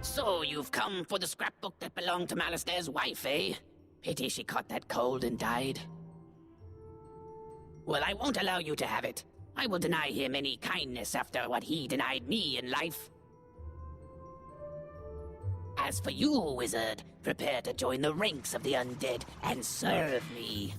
So, you've come for the scrapbook that belonged to Malistair's wife, eh? Pity she caught that cold and died. Well, I won't allow you to have it. I will deny him any kindness after what he denied me in life. As for you, wizard, prepare to join the ranks of the undead and serve me.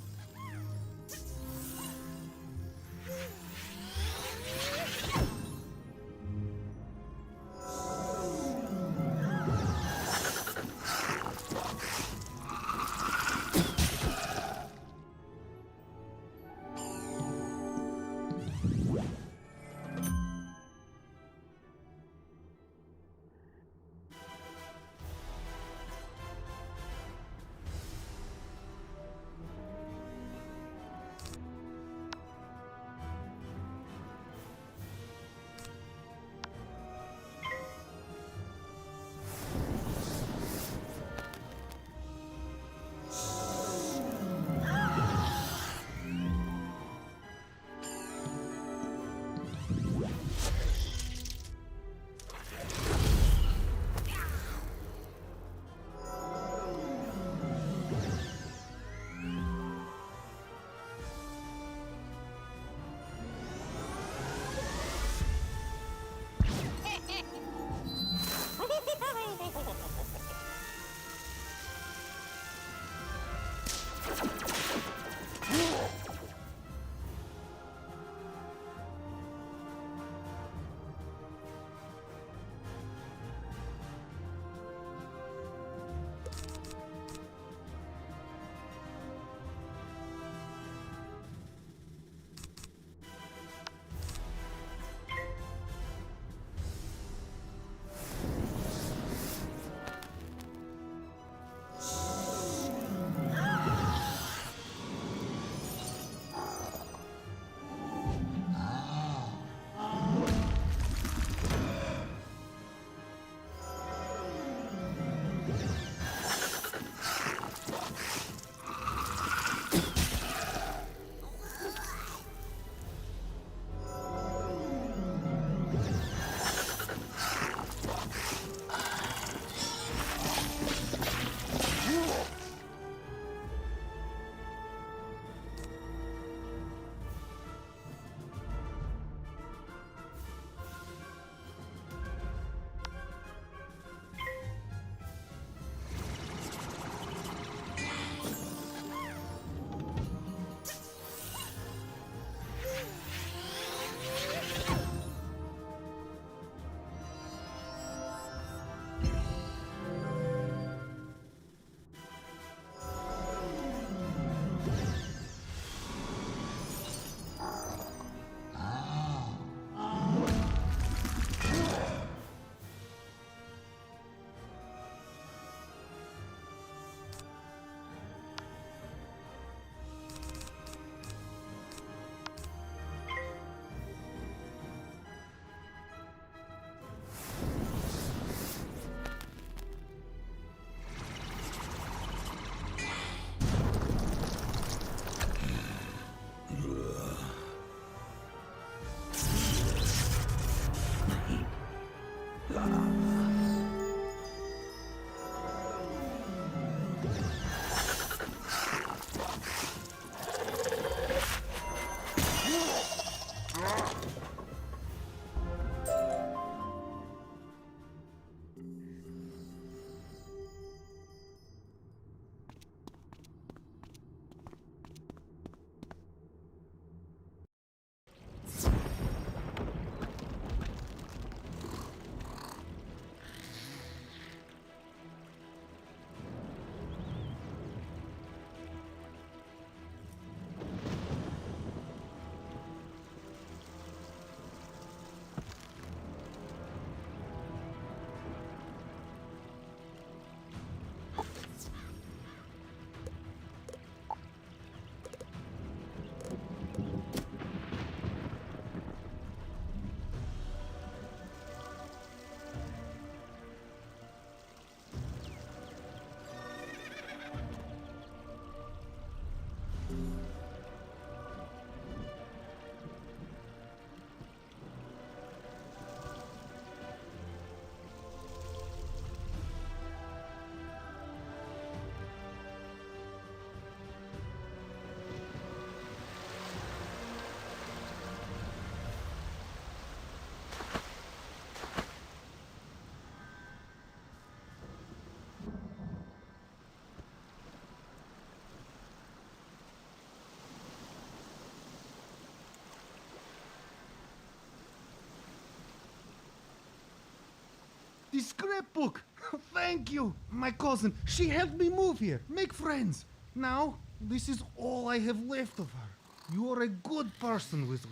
The scrapbook! Thank you! My cousin, she helped me move here, make friends. Now, this is all I have left of her. You are a good person, Wizard.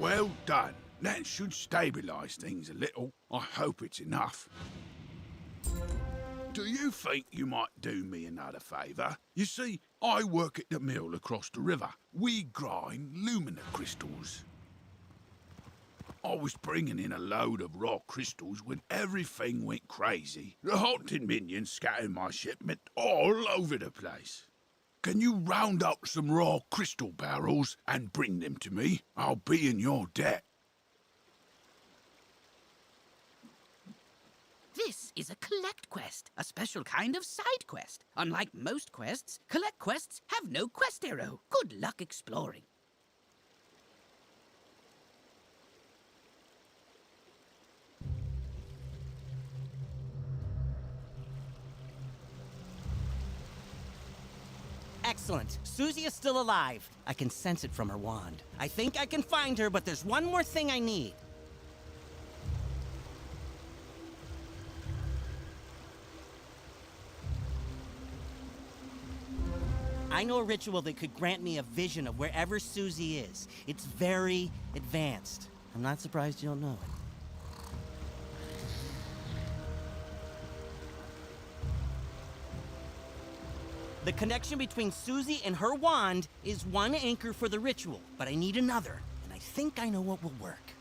Well done. That should stabilise things a little. I hope it's enough. Do you think you might do me another favour? You see, I work at the mill across the river. We grind lumina crystals. I was bringing in a load of raw crystals when everything went crazy. The haunted minions scattered my shipment all over the place. Can you round up some raw crystal barrels and bring them to me? I'll be in your debt. This is a collect quest, a special kind of side quest. Unlike most quests, collect quests have no quest arrow. Good luck exploring. Excellent. Susie is still alive. I can sense it from her wand. I think I can find her, but there's one more thing I need. I know a ritual that could grant me a vision of wherever Susie is. It's very advanced. I'm not surprised you don't know it. The connection between Susie and her wand is one anchor for the ritual, but I need another, and I think I know what will work.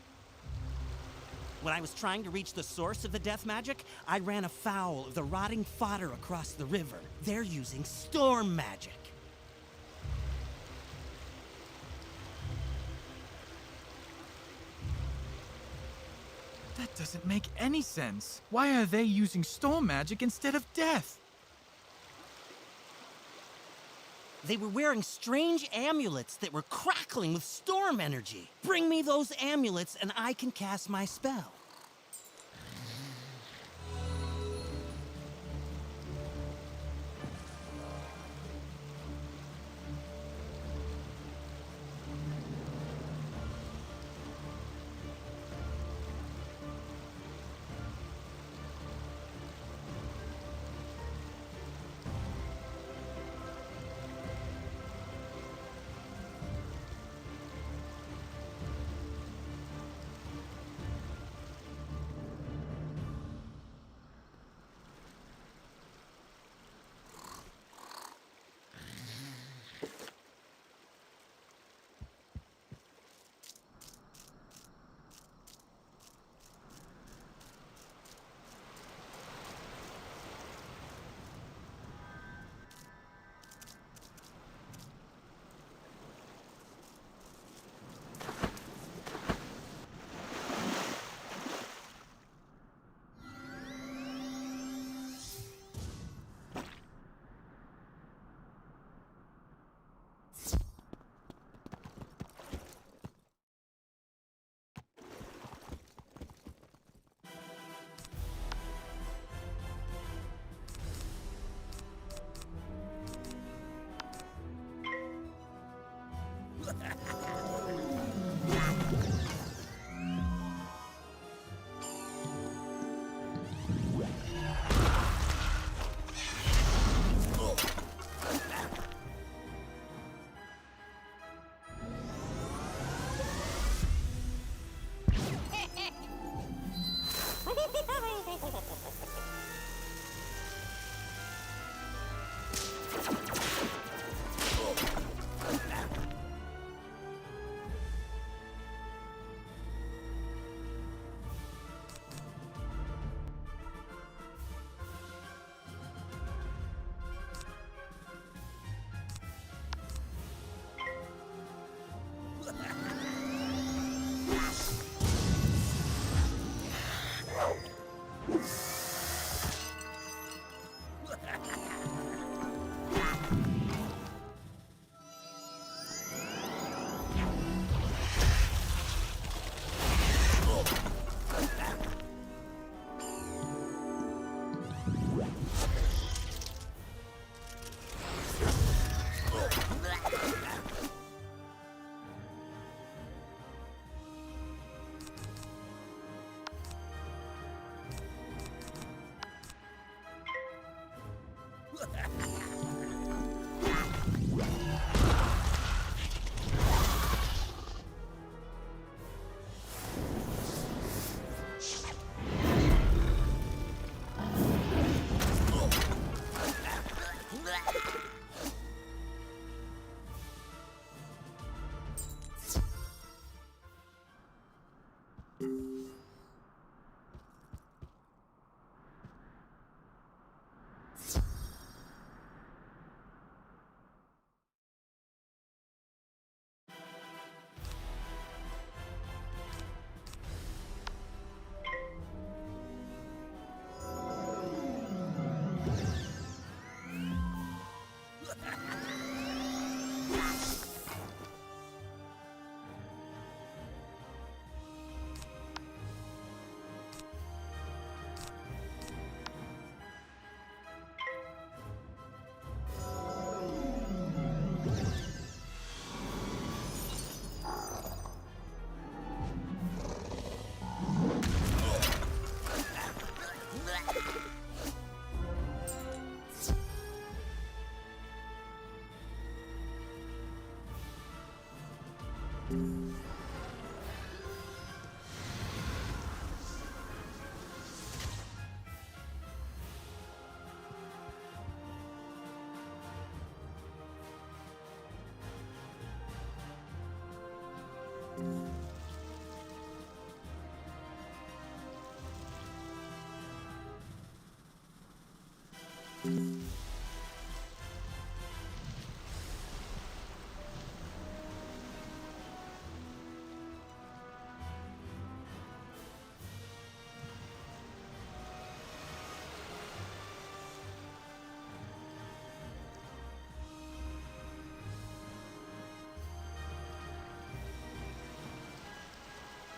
When I was trying to reach the source of the death magic, I ran afoul of the rotting fodder across the river. They're using storm magic. That doesn't make any sense. Why are they using storm magic instead of death? They were wearing strange amulets that were crackling with storm energy. Bring me those amulets and I can cast my spell.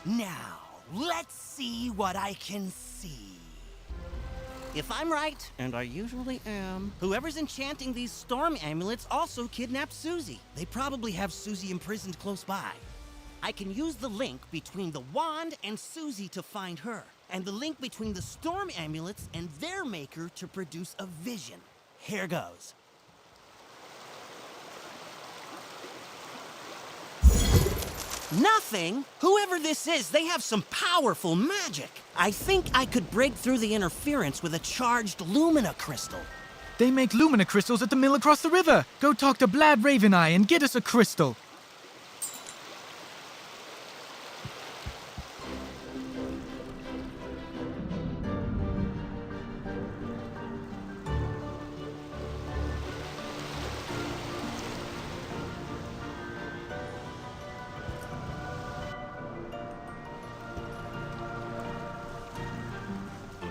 Now, let's see what I can see. If I'm right, and I usually am, whoever's enchanting these storm amulets also kidnapped Susie. They probably have Susie imprisoned close by. I can use the link between the wand and Susie to find her, and the link between the storm amulets and their maker to produce a vision. Here goes. Nothing? Whoever this is, they have some powerful magic. I think I could break through the interference with a charged Lumina crystal. They make Lumina crystals at the mill across the river. Go talk to Blad Raveneye and get us a crystal.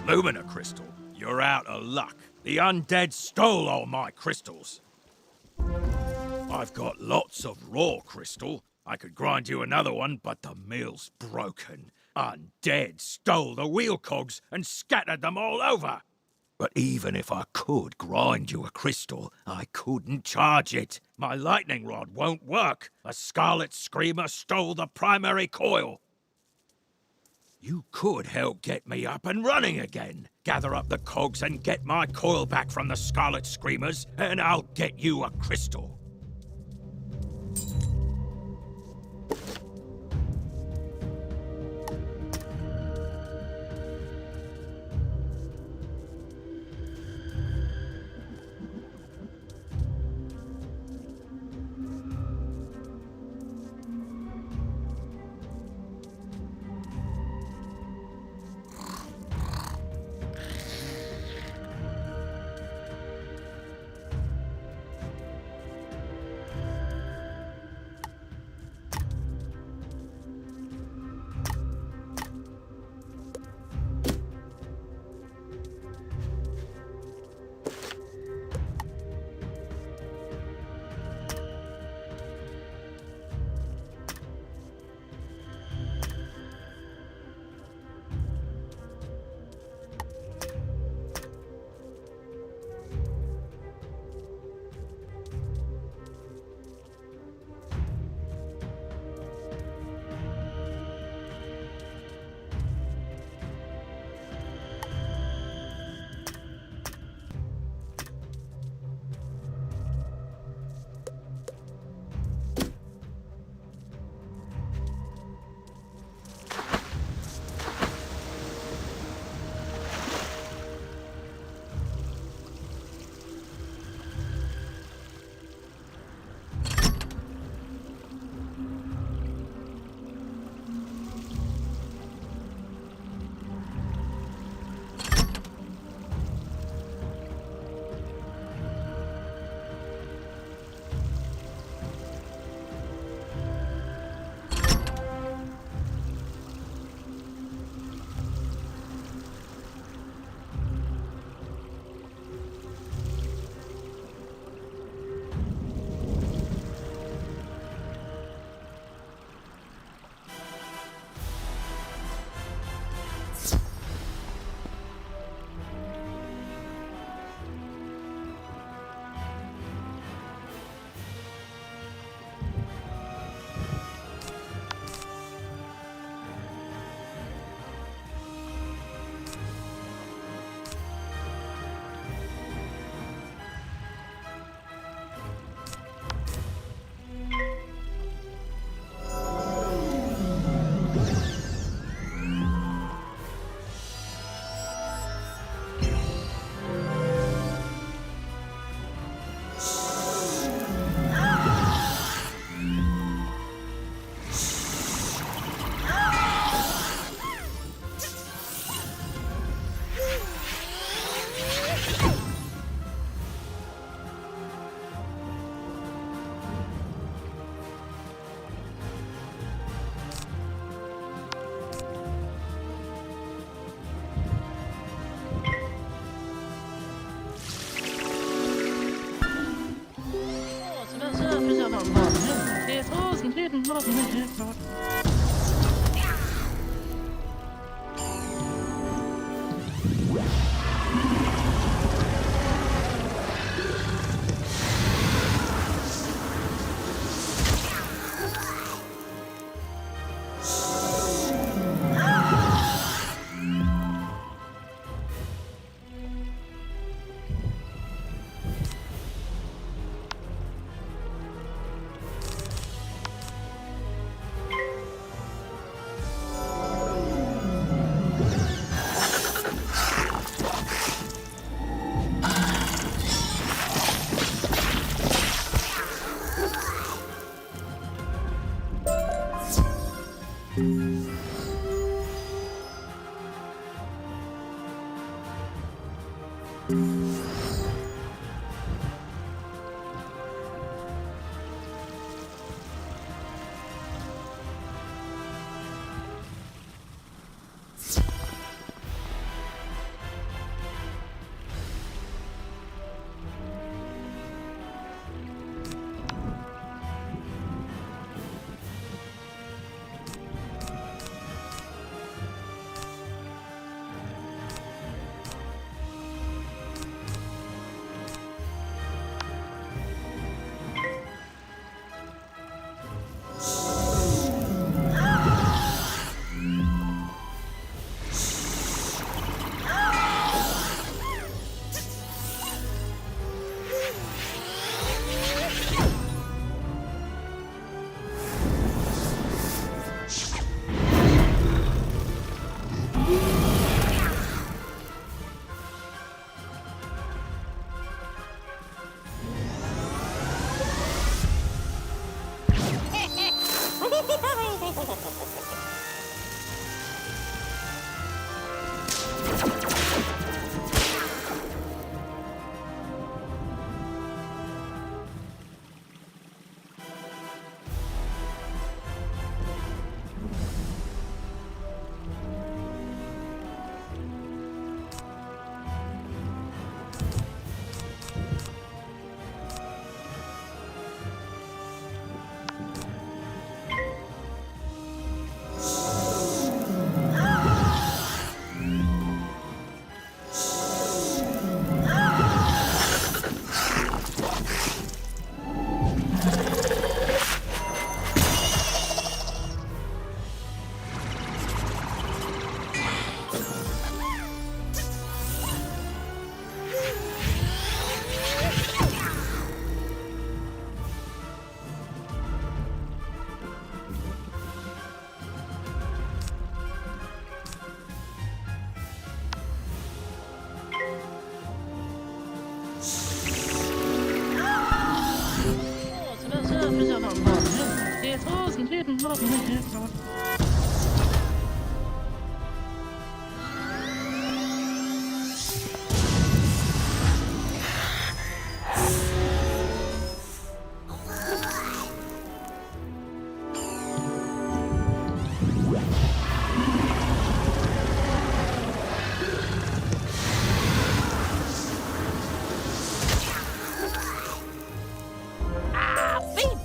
Lumina crystal, you're out of luck. The undead stole all my crystals. I've got lots of raw crystal. I could grind you another one, but the mill's broken. Undead stole the wheel cogs and scattered them all over. But even if I could grind you a crystal, I couldn't charge it. My lightning rod won't work. A Scarlet Screamer stole the primary coil. You could help get me up and running again. Gather up the cogs and get my coil back from the Scarlet Screamers, and I'll get you a crystal.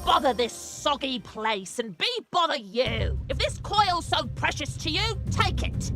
Bother this soggy place and be bother you. If this coil's so precious to you, take it.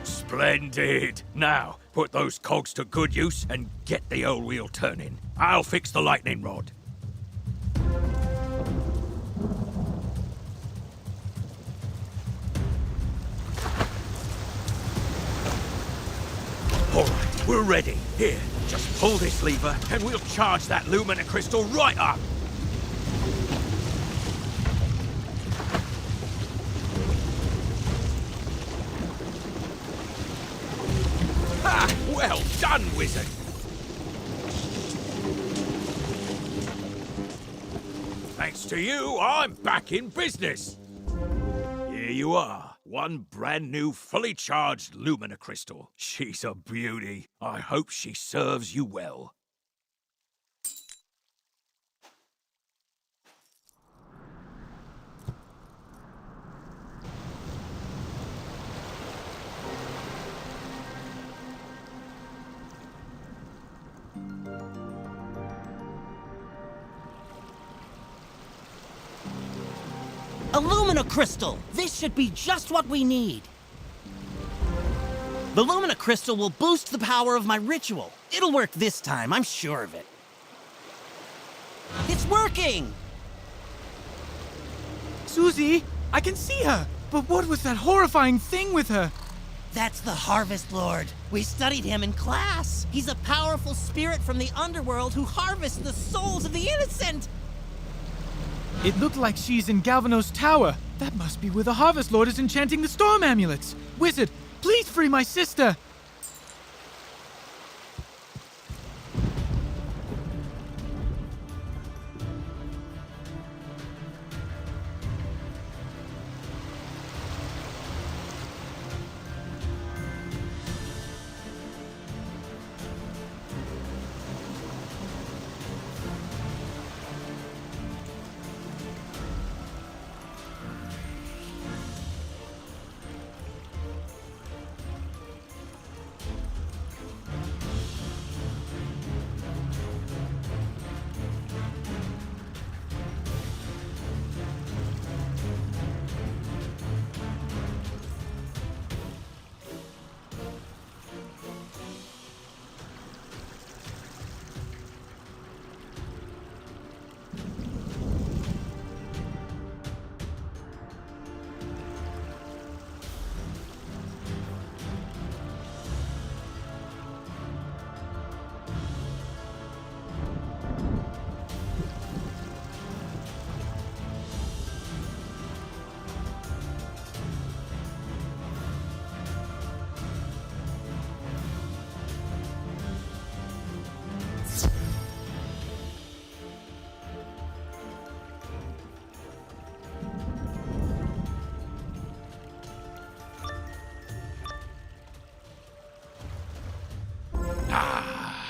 Splendid! Now, put those cogs to good use and get the old wheel turning. I'll fix the lightning rod. Alright, we're ready. Here, just pull this lever and we'll charge that Lumina crystal right up. Well done, wizard! Thanks to you, I'm back in business. Here you are, one brand new, fully charged Lumina crystal. She's a beauty. I hope she serves you well. A Lumina crystal! This should be just what we need. The Lumina crystal will boost the power of my ritual. It'll work this time, I'm sure of it. It's working! Susie, I can see her! But what was that horrifying thing with her? That's the Harvest Lord. We studied him in class. He's a powerful spirit from the underworld who harvests the souls of the innocent. It looked like she's in Galvanos Tower. That must be where the Harvest Lord is enchanting the storm amulets. Wizard, please free my sister.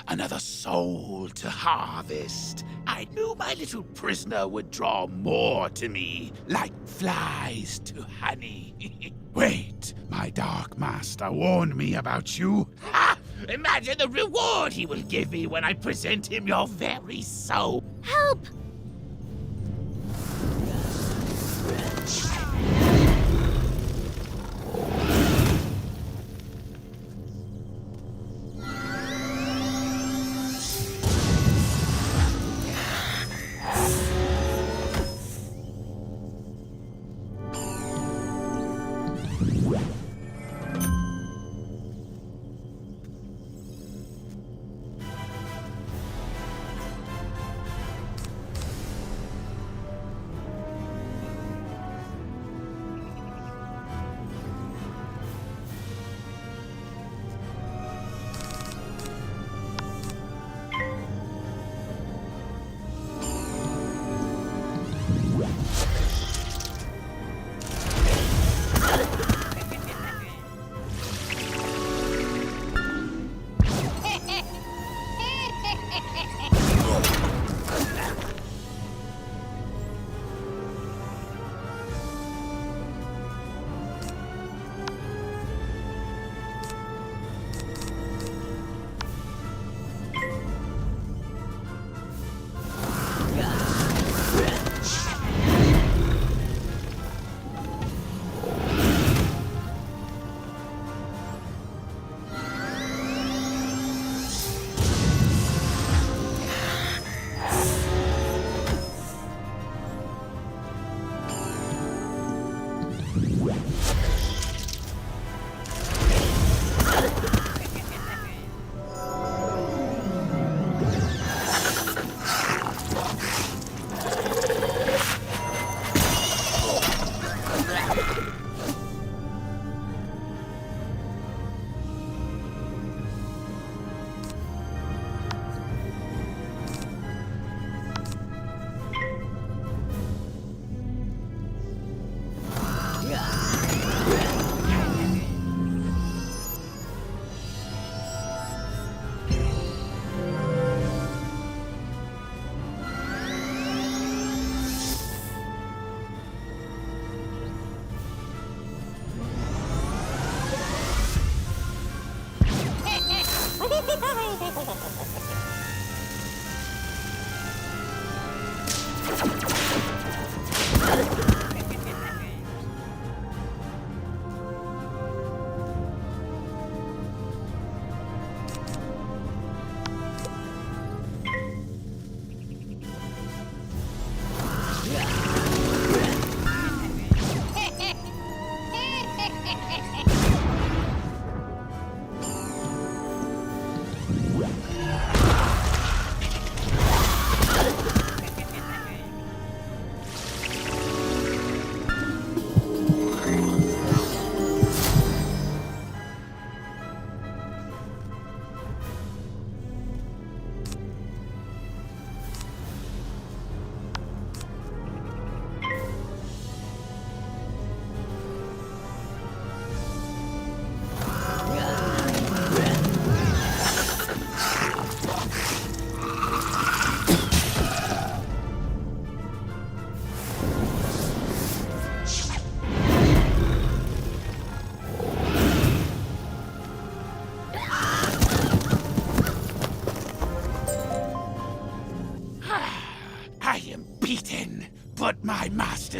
Another soul to harvest. I knew my little prisoner would draw more to me, like flies to honey. Wait, my dark master warned me about you. Ha! Imagine the reward he will give me when I present him your very soul. Help!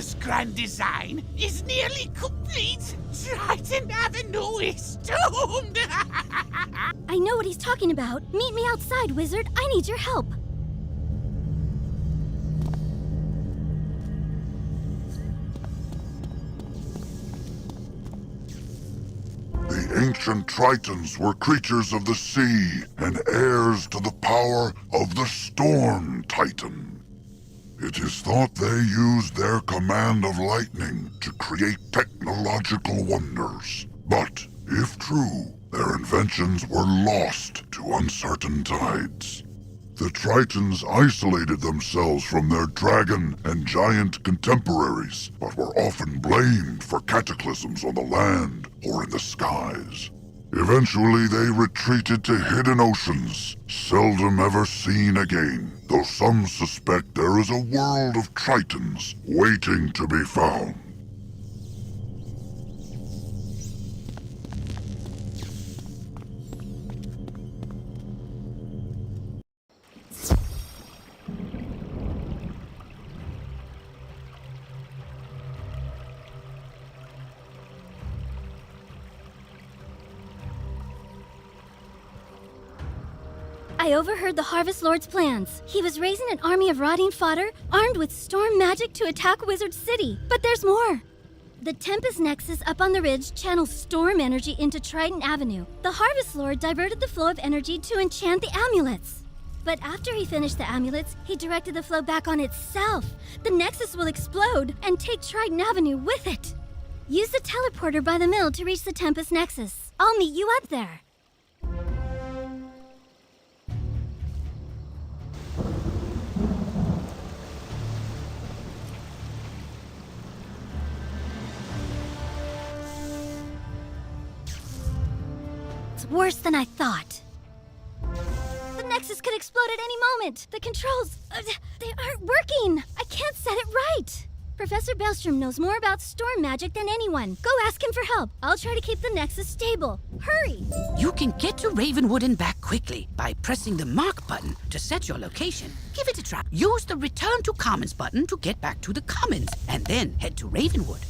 This grand design is nearly complete. Triton Avenue is doomed. I know what he's talking about. Meet me outside, wizard. I need your help. The ancient Tritons were creatures of the sea and heirs to the power of the Storm Titan. It is thought they used their command of lightning to create technological wonders. But, if true, their inventions were lost to uncertain tides. The Tritons isolated themselves from their dragon and giant contemporaries, but were often blamed for cataclysms on the land or in the skies. Eventually, they retreated to hidden oceans, seldom ever seen again, though some suspect there is a world of Tritons waiting to be found. I overheard the Harvest Lord's plans. He was raising an army of rotting fodder, armed with storm magic to attack Wizard City. But there's more. The Tempest Nexus up on the ridge channels storm energy into Triton Avenue. The Harvest Lord diverted the flow of energy to enchant the amulets. But after he finished the amulets, he directed the flow back on itself. The Nexus will explode and take Triton Avenue with it. Use the teleporter by the mill to reach the Tempest Nexus. I'll meet you up there. Worse than I thought. The Nexus could explode at any moment. The controls, they aren't working. I can't set it right. Professor Bellstrom knows more about storm magic than anyone. Go ask him for help. I'll try to keep the Nexus stable. Hurry! You can get to Ravenwood and back quickly by pressing the mark button to set your location. Give it a try. Use the Return to Commons button to get back to the Commons, and then head to Ravenwood.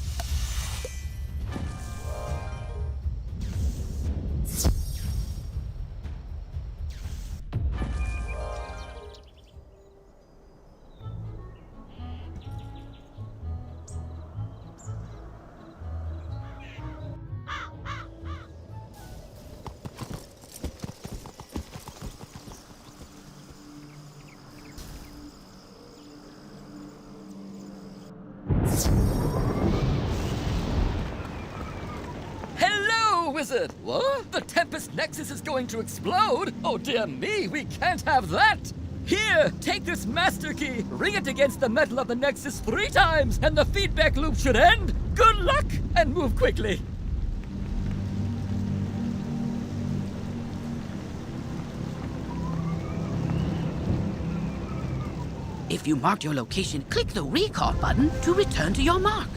Hello, wizard! What? The Tempest Nexus is going to explode? Oh dear me, we can't have that! Here, take this master key, ring it against the metal of the Nexus 3 times, and the feedback loop should end! Good luck, and move quickly! If you marked your location, click the recall button to return to your mark.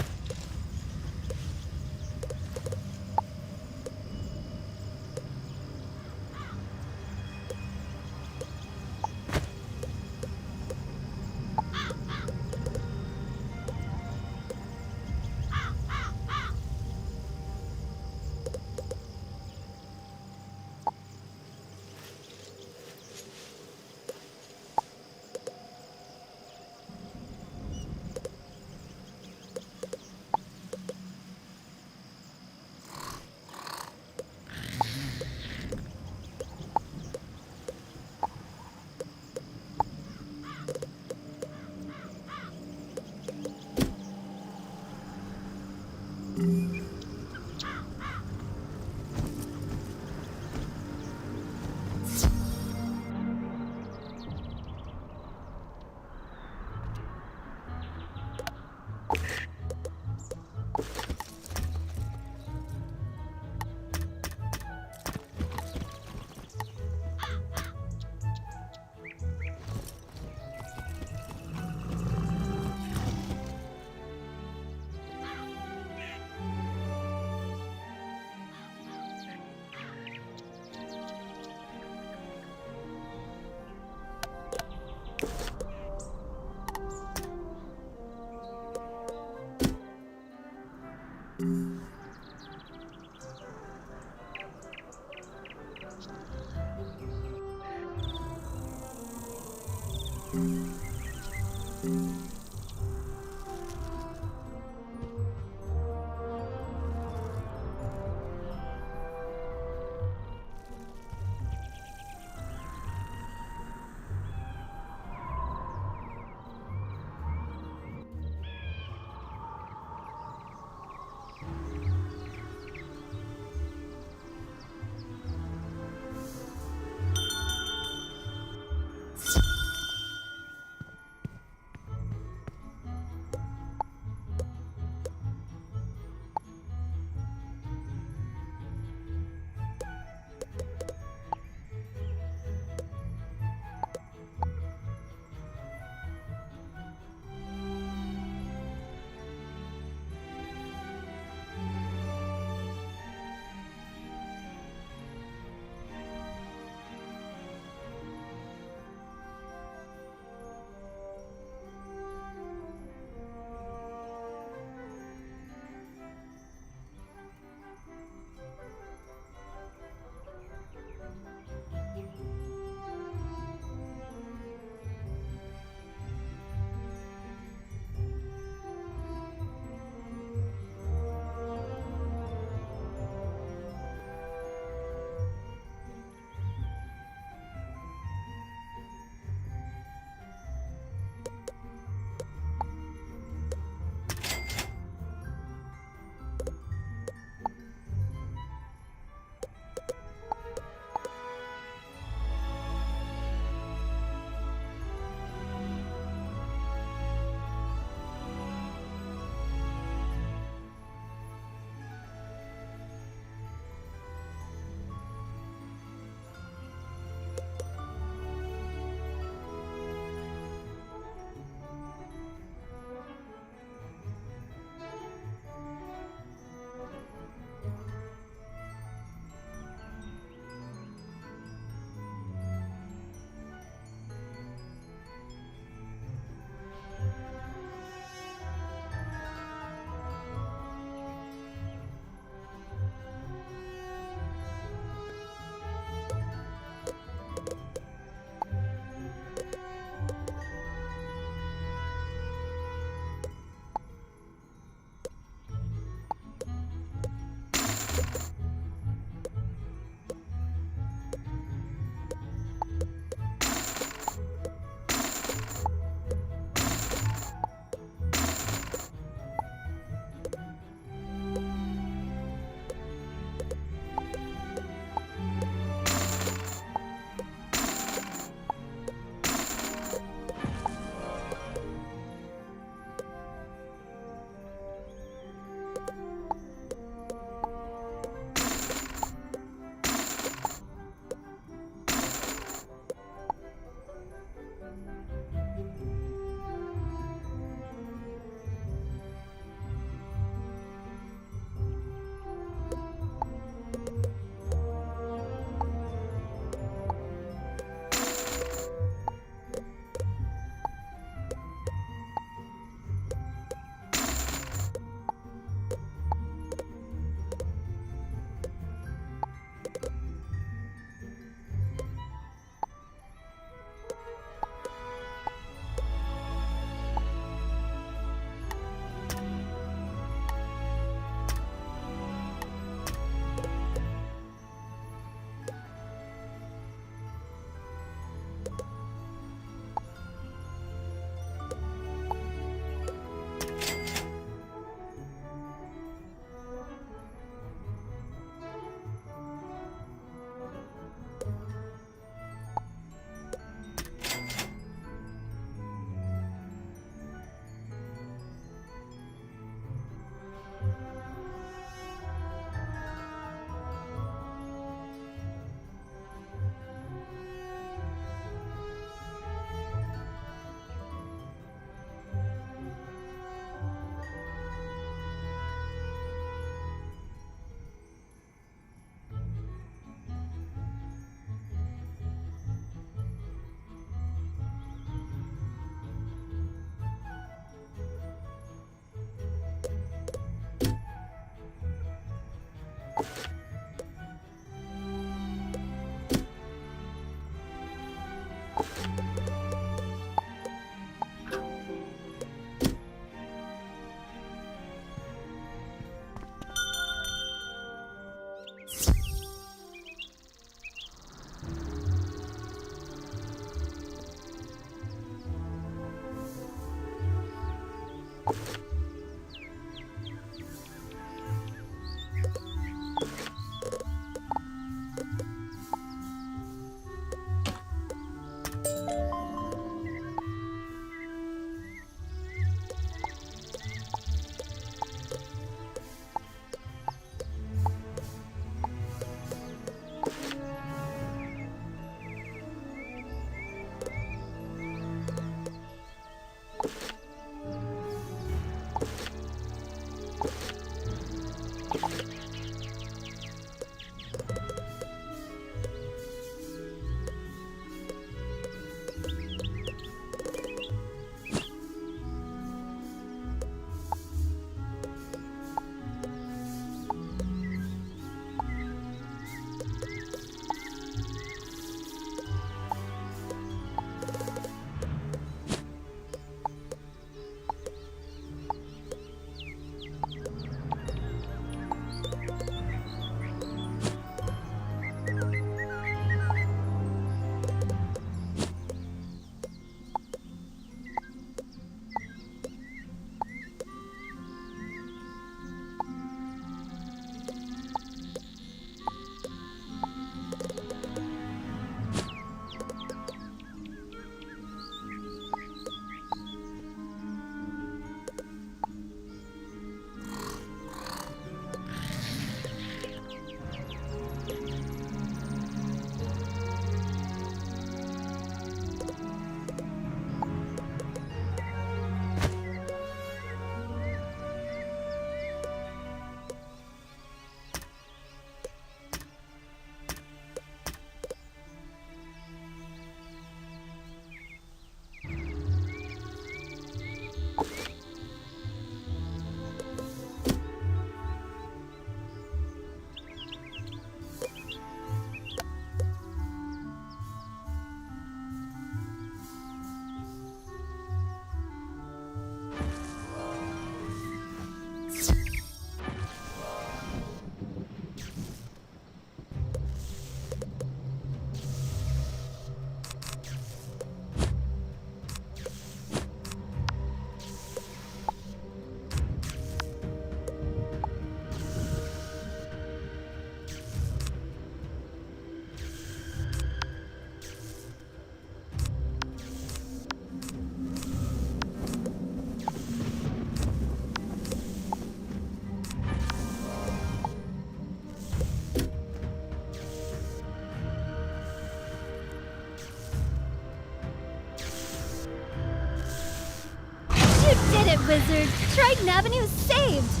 did it, Wizard! Triton Avenue is saved!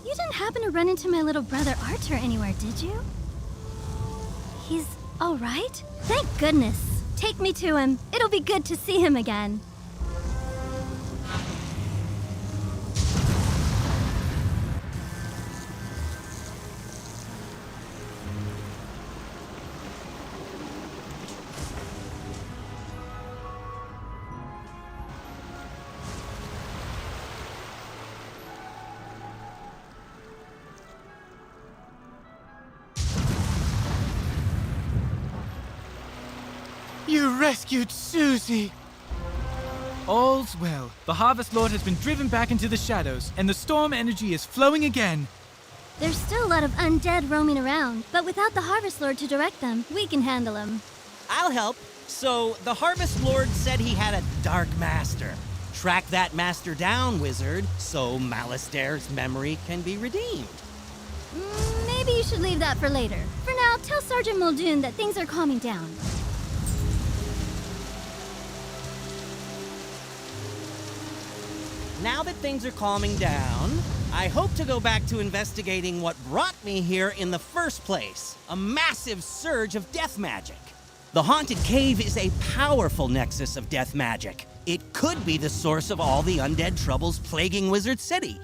You didn't happen to run into my little brother Arthur anywhere, did you? He's all right? Thank goodness. Take me to him. It'll be good to see him again. You rescued Susie! All's well. The Harvest Lord has been driven back into the shadows, and the storm energy is flowing again. There's still a lot of undead roaming around, but without the Harvest Lord to direct them, we can handle them. I'll help. So, the Harvest Lord said he had a Dark Master. Track that master down, Wizard, so Malastaire's memory can be redeemed. Maybe you should leave that for later. For now, tell Sergeant Muldoon that things are calming down. Now that things are calming down, I hope to go back to investigating what brought me here in the first place. A massive surge of death magic. The Haunted Cave is a powerful nexus of death magic. It could be the source of all the undead troubles plaguing Wizard City.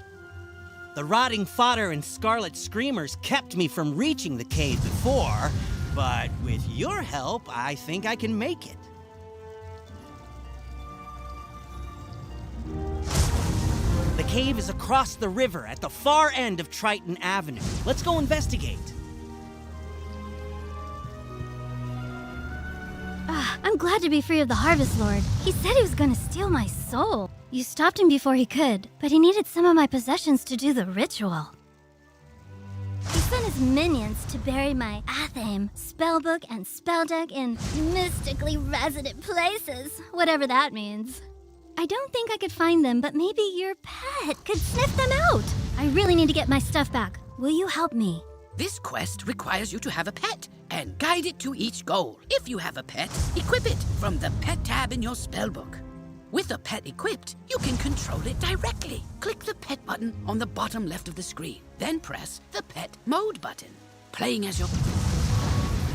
The Rotting Fodder and Scarlet Screamers kept me from reaching the cave before, but with your help, I think I can make it. The cave is across the river at the far end of Triton Avenue. Let's go investigate. I'm glad to be free of the Harvest Lord. He said he was going to steal my soul. You stopped him before he could, but he needed some of my possessions to do the ritual. He sent his minions to bury my Athame, spellbook, and spell deck in mystically resident places, whatever that means. I don't think I could find them, but maybe your pet could sniff them out. I really need to get my stuff back. Will you help me? This quest requires you to have a pet and guide it to each goal. If you have a pet, equip it from the pet tab in your spellbook. With a pet equipped, you can control it directly. Click the pet button on the bottom left of the screen, then press the pet mode button.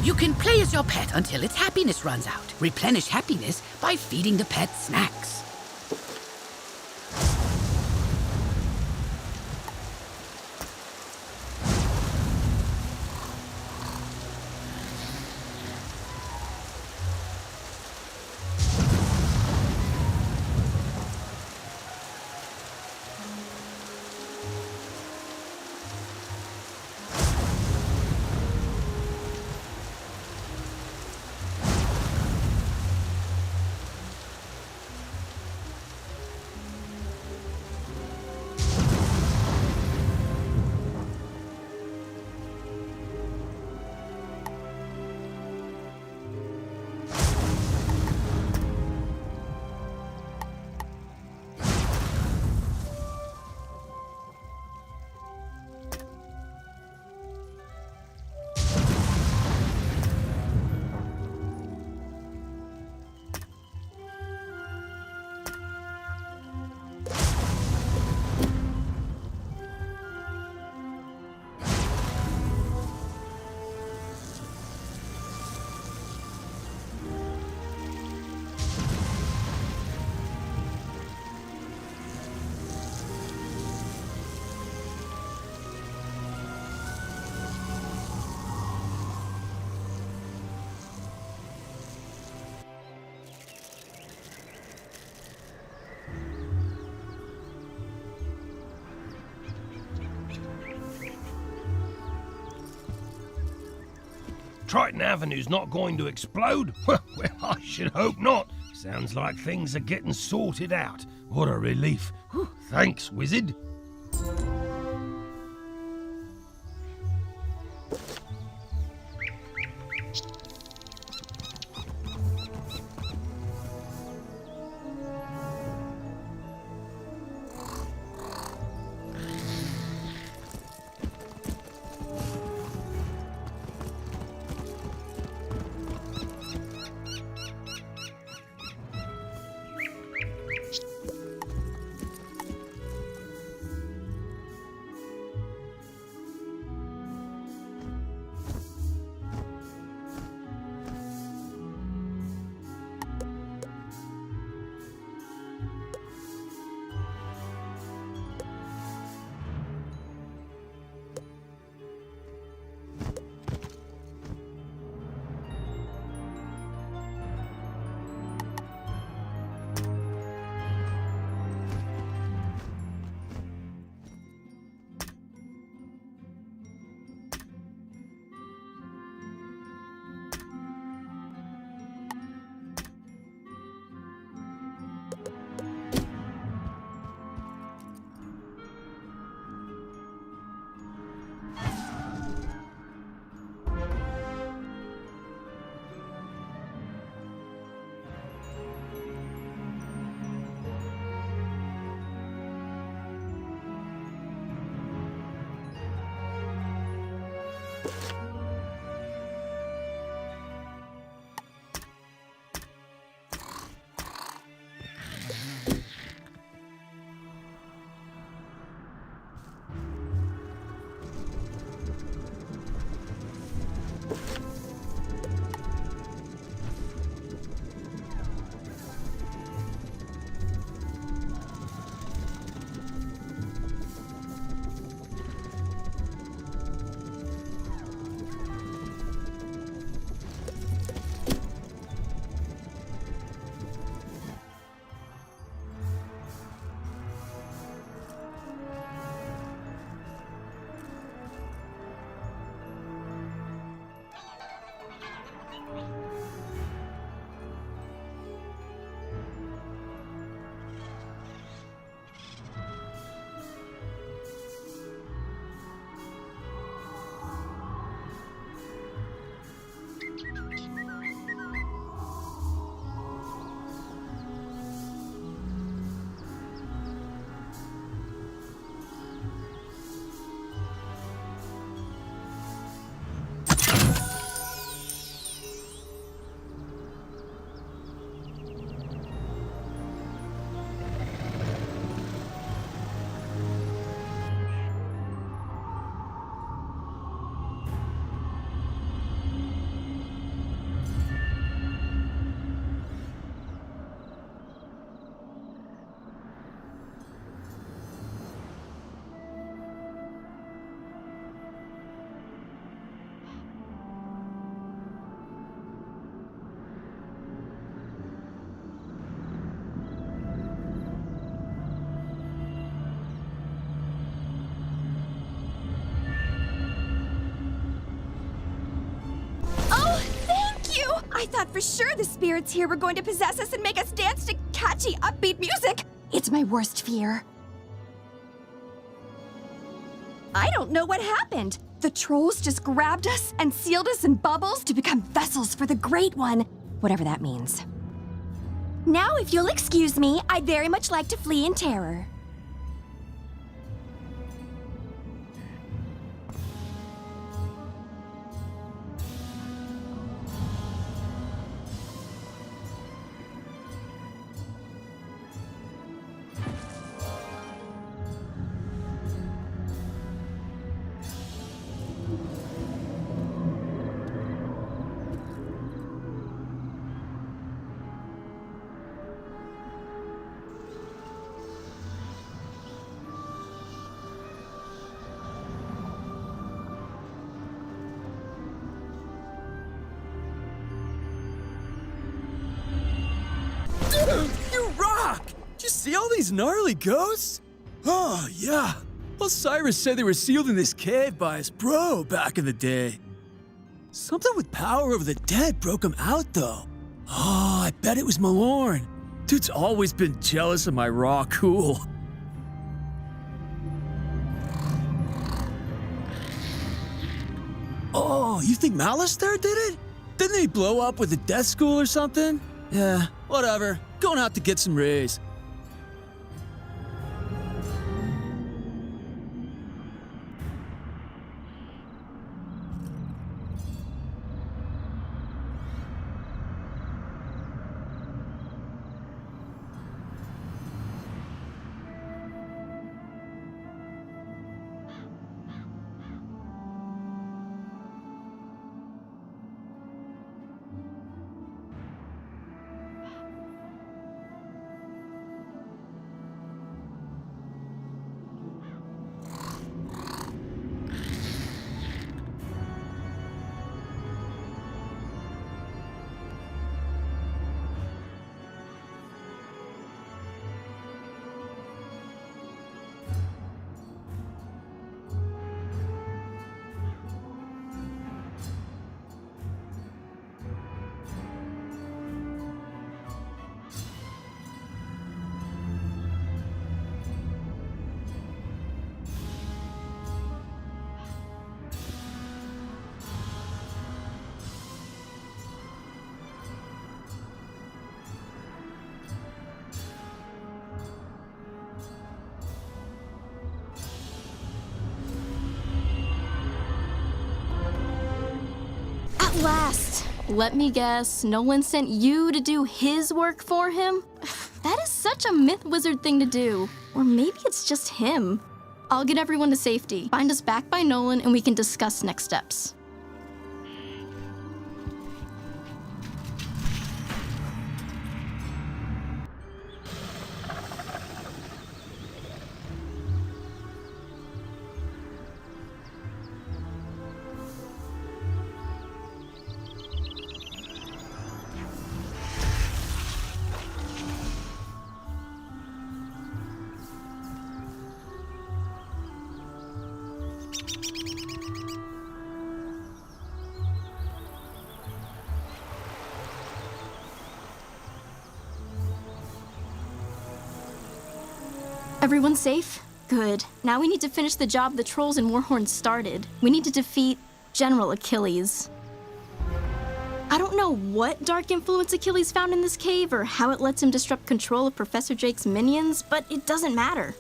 You can play as your pet until its happiness runs out. Replenish happiness by feeding the pet snacks. Triton Avenue's not going to explode? Well, I should hope not. Sounds like things are getting sorted out. What a relief. Whew, thanks, Wizard. I thought for sure the spirits here were going to possess us and make us dance to catchy, upbeat music. It's my worst fear. I don't know what happened. The trolls just grabbed us and sealed us in bubbles to become vessels for the Great One, whatever that means. Now, if you'll excuse me, I'd very much like to flee in terror. You rock! Did you see all these gnarly ghosts? Oh, yeah. Osiris said they were sealed in this cave by his bro back in the day. Something with power over the dead broke him out, though. Oh, I bet it was Malorn. Dude's always been jealous of my raw cool. Oh, you think Malister did it? Didn't he blow up with the death school or something? Yeah, whatever. Going out to get some rays. At last! Let me guess, Nolan sent you to do his work for him? That is such a myth wizard thing to do. Or maybe it's just him. I'll get everyone to safety. Find us back by Nolan and we can discuss next steps. Everyone safe? Good. Now we need to finish the job the trolls and Warhorn started. We need to defeat General Achilles. I don't know what dark influence Achilles found in this cave or how it lets him disrupt control of Professor Drake's minions, but it doesn't matter.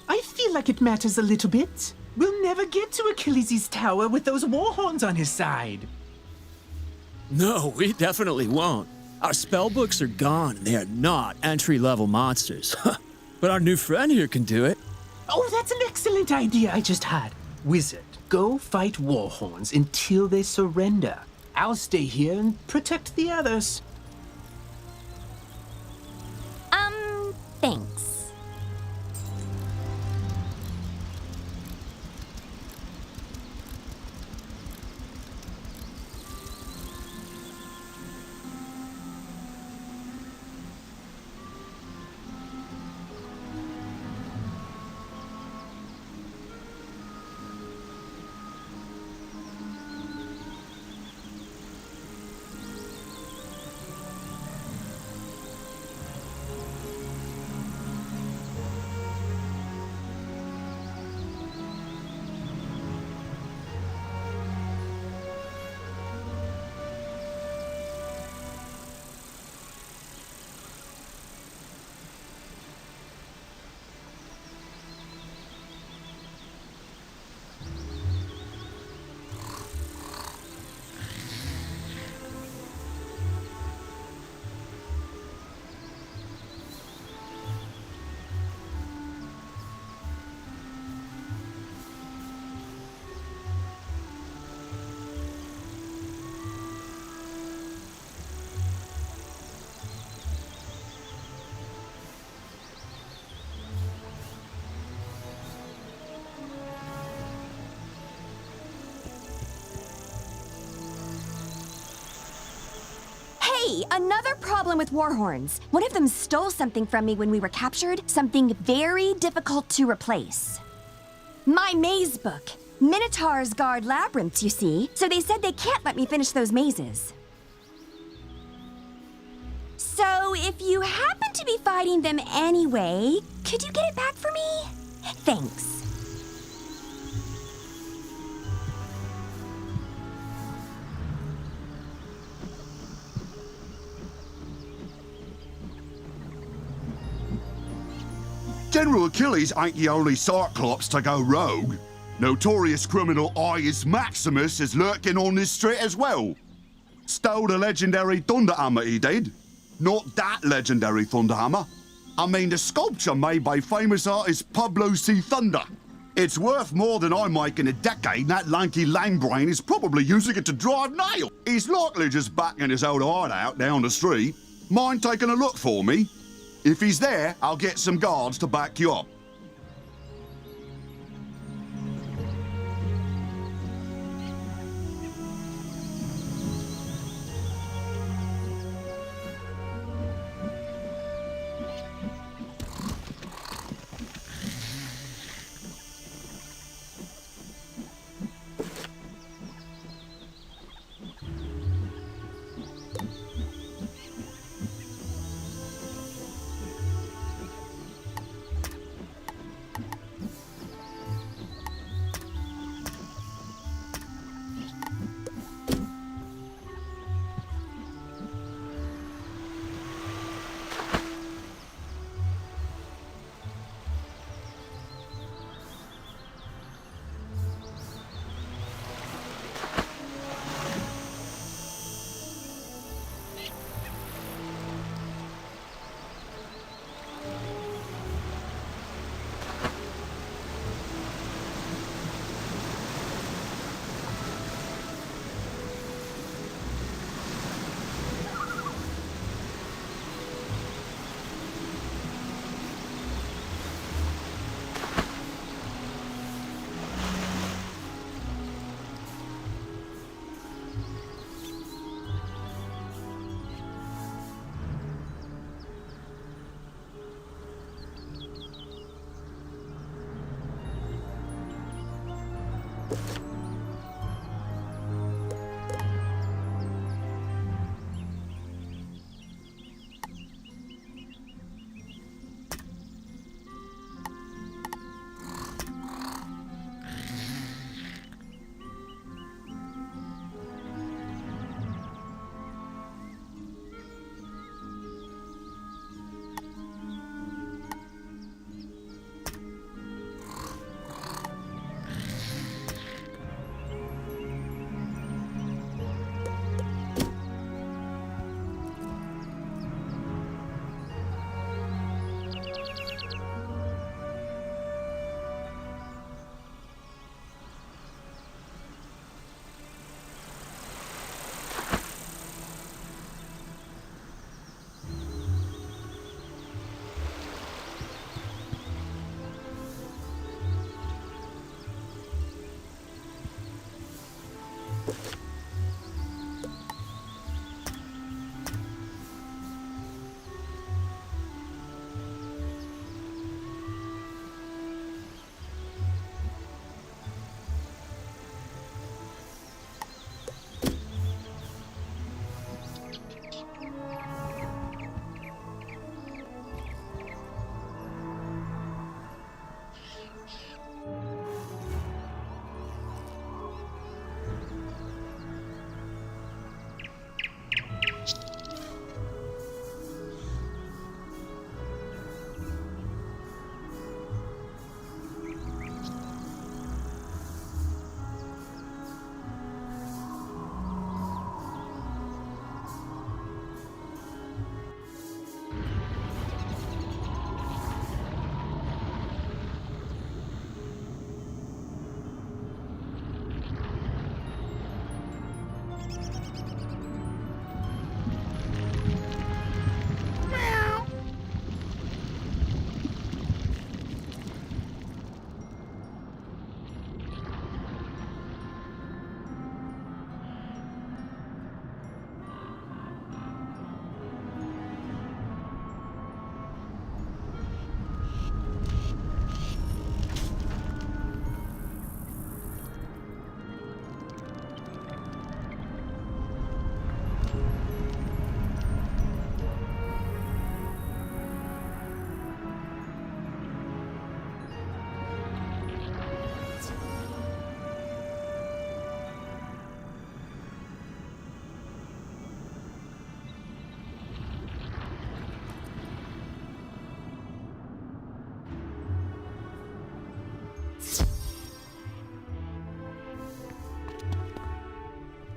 I feel like it matters a little bit. We'll never get to Achilles' tower with those Warhorns on his side. No, we definitely won't. Our spellbooks are gone and they are not entry-level monsters. But our new friend here can do it. Oh, that's an excellent idea I just had. Wizard, go fight Warhorns until they surrender. I'll stay here and protect the others. Thanks. Another problem with Warhorns. One of them stole something from me when we were captured, something very difficult to replace. My maze book. Minotaurs guard labyrinths, you see, so they said they can't let me finish those mazes. So if you happen to be fighting them anyway, could you get it back for me? Thanks. General Achilles ain't the only Cyclops to go rogue. Notorious criminal Ius Maximus is lurking on this street as well. Stole the legendary Thunderhammer, he did. Not that legendary Thunderhammer. I mean the sculpture made by famous artist Pablo C. Thunder. It's worth more than I make in a decade, and that lanky lamebrain is probably using it to drive nails. He's likely just back in his old hideout down the street. Mind taking a look for me? If he's there, I'll get some guards to back you up.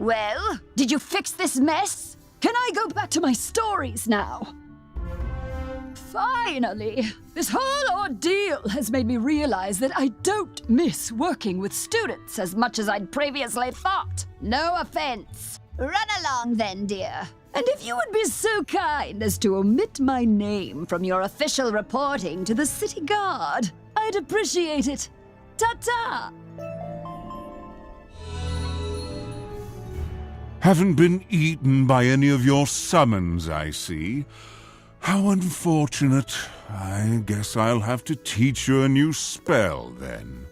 Well, did you fix this mess? Can I go back to my stories now? Finally! This whole ordeal has made me realize that I don't miss working with students as much as I'd previously thought. No offense. Run along then, dear. And if you would be so kind as to omit my name from your official reporting to the city guard, I'd appreciate it. Ta-ta! Haven't been eaten by any of your summons, I see. How unfortunate. I guess I'll have to teach you a new spell, then.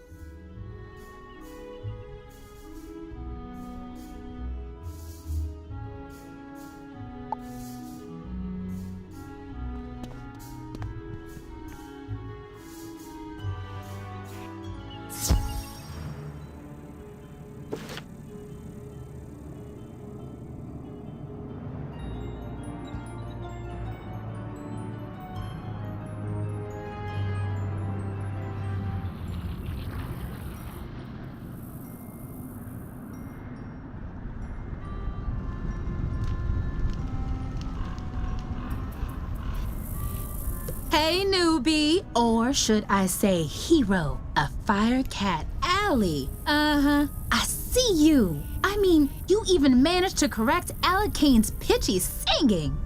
Hey, newbie, or should I say hero of Firecat Alley. I see you. I mean, you even managed to correct Alicane's pitchy singing.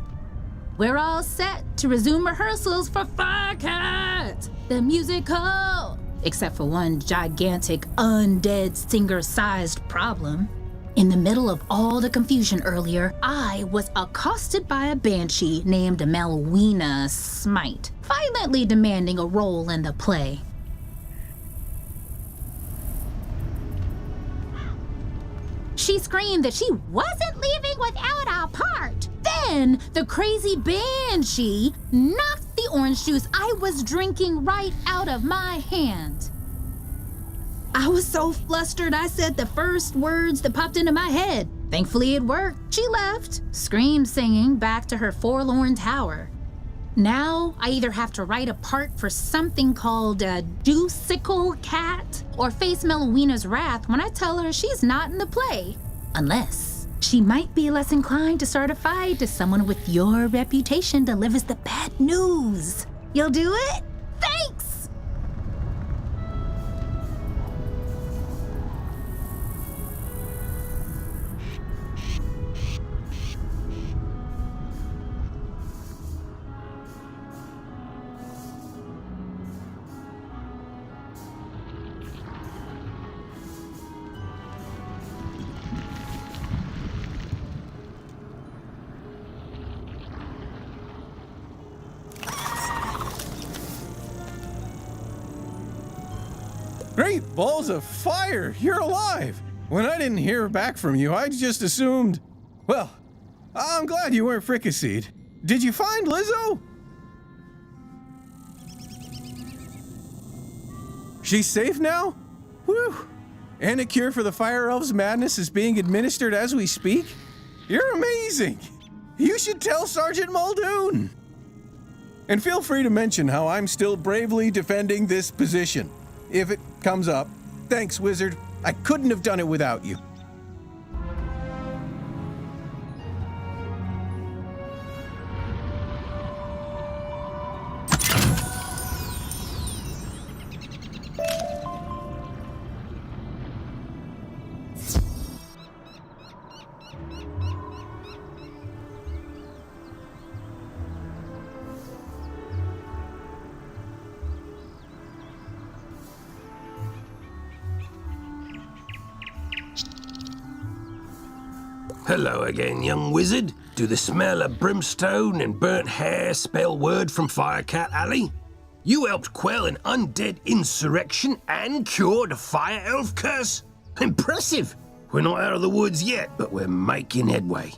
We're all set to resume rehearsals for Firecat, the musical. Except for one gigantic undead singer-sized problem. In the middle of all the confusion earlier, I was accosted by a banshee named Malwina Smite, violently demanding a role in the play. She screamed that she wasn't leaving without a part. Then the crazy banshee knocked the orange juice I was drinking right out of my hand. I was so flustered I said the first words that popped into my head. Thankfully it worked. She left, scream singing back to her forlorn tower. Now I either have to write a part for something called a Juicicle Cat or face Melowina's wrath when I tell her she's not in the play. Unless she might be less inclined to start a fight if someone with your reputation delivers the bad news. You'll do it? Thanks! Great balls of fire! You're alive! When I didn't hear back from you, I just assumed... Well, I'm glad you weren't fricasseed. Did you find Lizzo? She's safe now? Whew! And a cure for the Fire Elves' madness is being administered as we speak? You're amazing! You should tell Sergeant Muldoon! And feel free to mention how I'm still bravely defending this position. If it comes up. Thanks, Wizard. I couldn't have done it without you. Hello again, young wizard. Do the smell of brimstone and burnt hair spell word from Firecat Alley? You helped quell an undead insurrection and cured a fire elf curse? Impressive! We're not out of the woods yet, but we're making headway.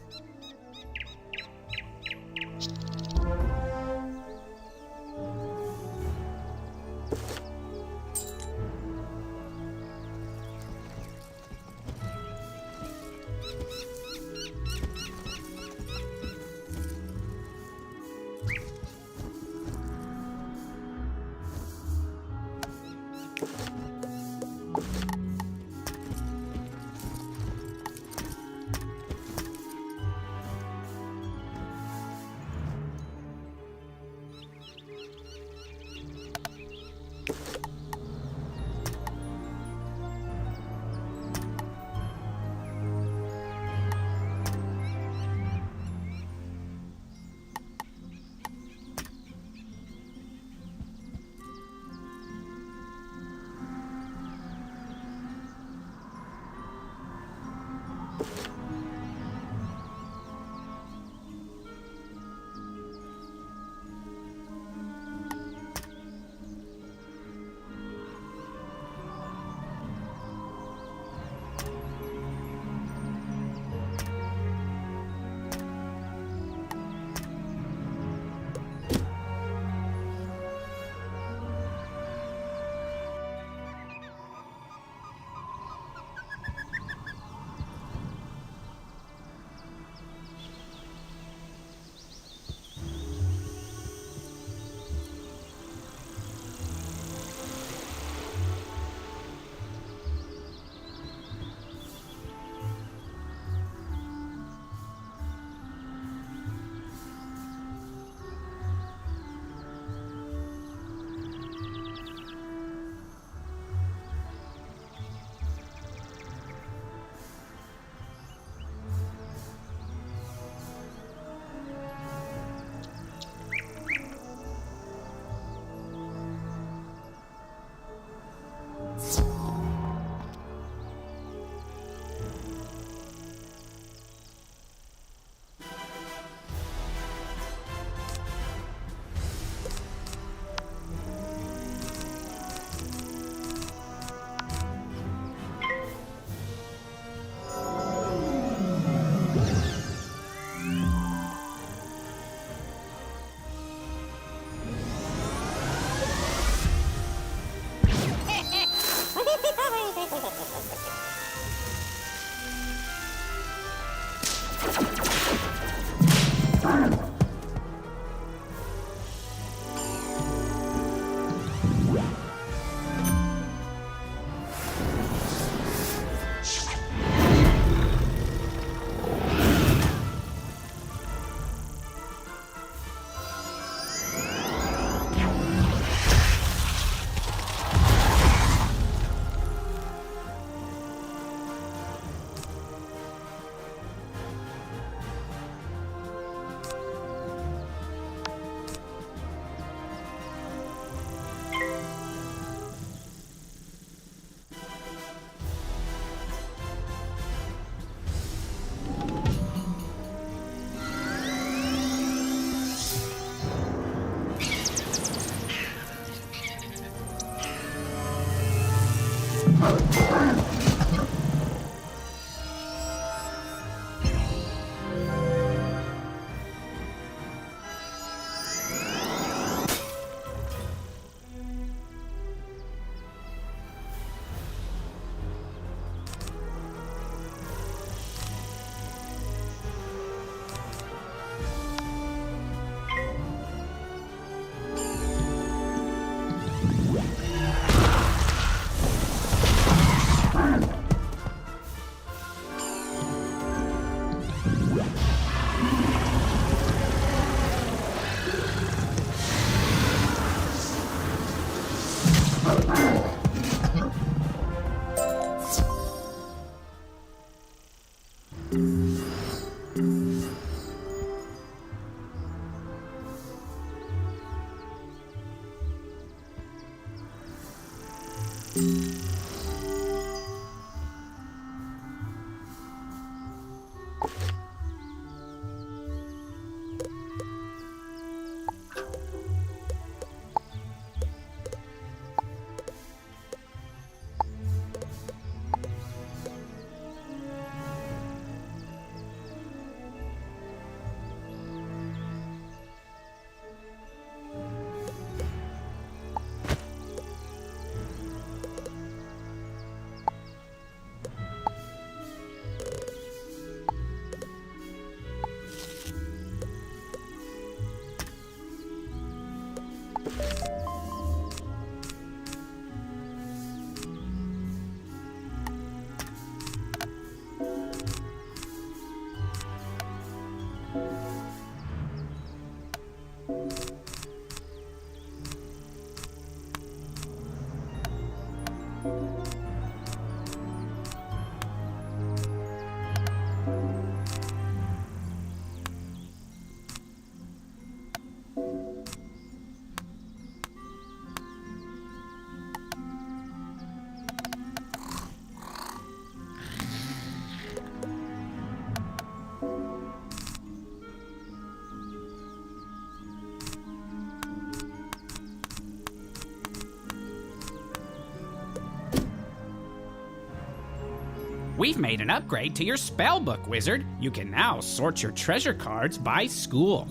We've made an upgrade to your spellbook, wizard. You can now sort your treasure cards by school.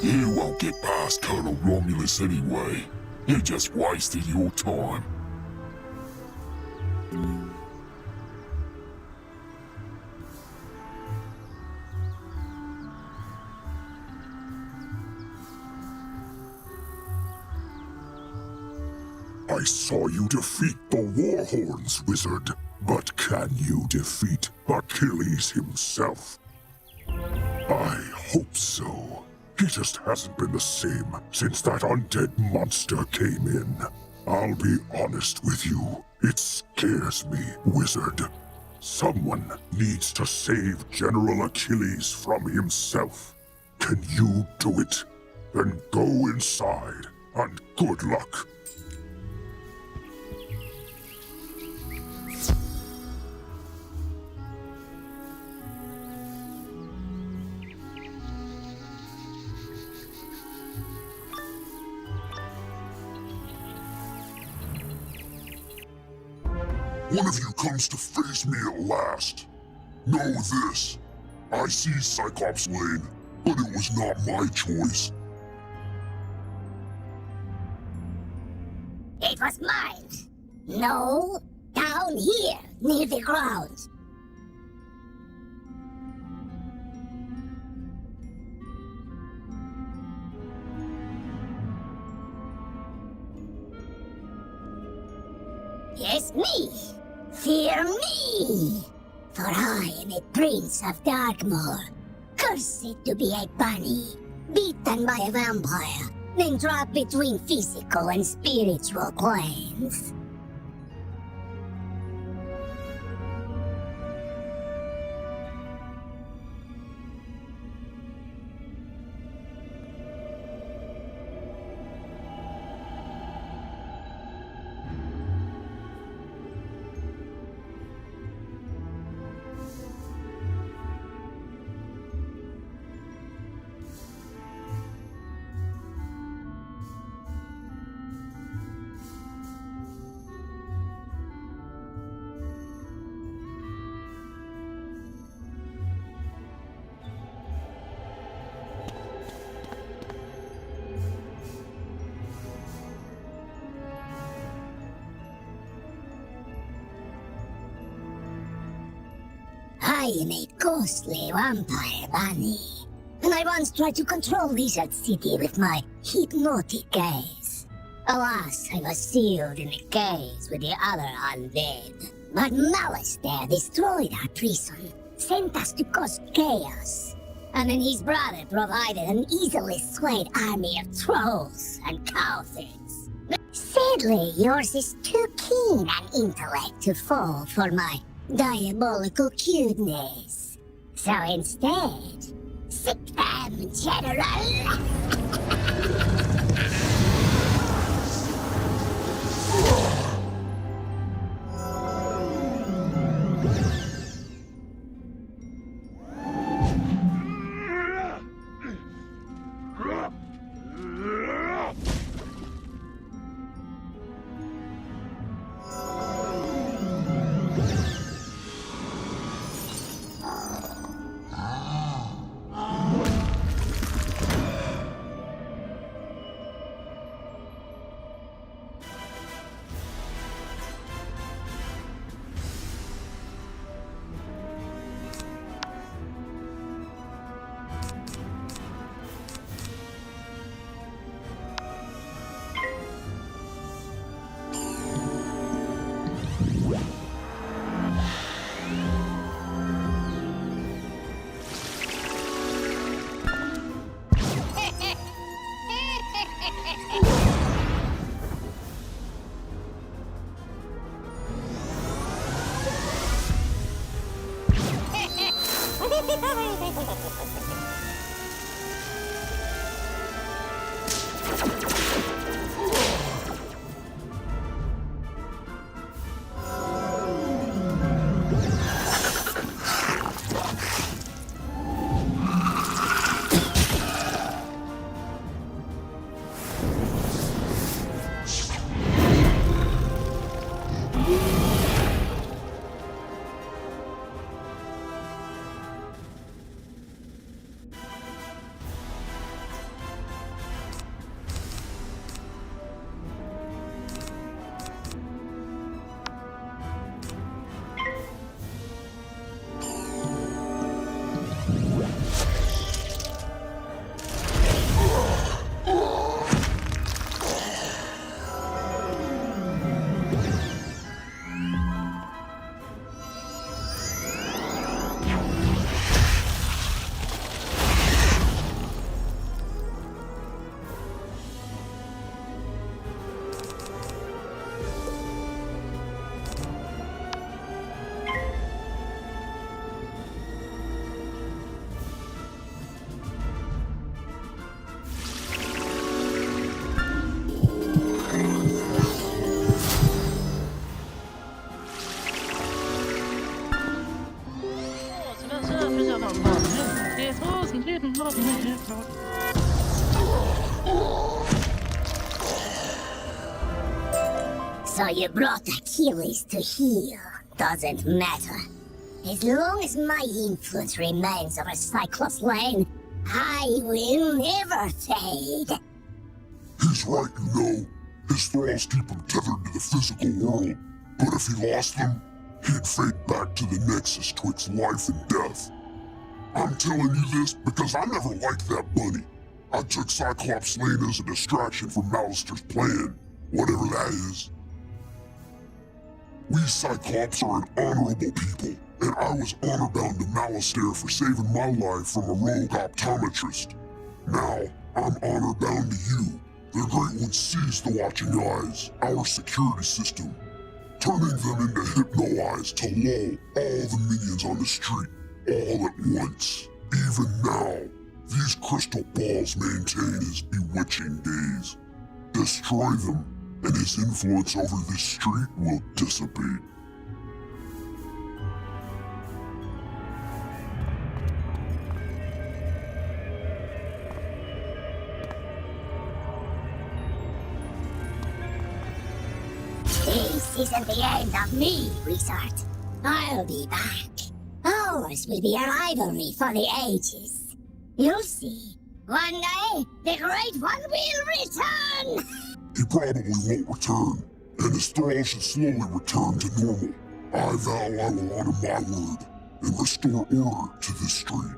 You won't get past Colonel Romulus anyway. You just wasted your time. I saw you defeat the Warhorns, wizard. But can you defeat Achilles himself? I hope so. He just hasn't been the same since that undead monster came in. I'll be honest with you. It scares me, wizard. Someone needs to save General Achilles from himself. Can you do it? Then go inside, and good luck. One of you comes to face me at last. Know this. I see Cyclops Lane, but it was not my choice. It was mine. No, down here, near the ground. Yes, me. Fear me. For I am a prince of Darkmoor, cursed to be a bunny, beaten by a vampire, then dropped between physical and spiritual planes. I am a ghostly vampire bunny, and I once tried to control Lizard City with my hypnotic gaze. Alas, I was sealed in a cage with the other undead. But Malice there destroyed our prison, sent us to cause chaos. And then his brother provided an easily swayed army of trolls and cowards. Sadly, yours is too keen an intellect to fall for my diabolical cuteness. So instead, sick them, General! So you brought Achilles to heal. Doesn't matter. As long as my influence remains over Cyclops Lane, I will never fade. He's right, you know. His thralls keep him tethered to the physical world. But if he lost them, he'd fade back to the nexus twixt life and death. I'm telling you this because I never liked that bunny. I took Cyclops Lane as a distraction from Malister's plan, whatever that is. We Cyclops are an honorable people, and I was honor-bound to Malister for saving my life from a rogue optometrist. Now, I'm honor-bound to you. The Great One sees the watching eyes, our security system, turning them into hypno-eyes to lull all the minions on the street, all at once. Even now, these crystal balls maintain his bewitching gaze. Destroy them, and his influence over this street will dissipate. This isn't the end of me, Wizard. I'll be back. Ours will be a rivalry for the ages. You'll see. One day, the Great One will return! He probably won't return, and his thrall should slowly return to normal. I vow I will honor my word and restore order to this street.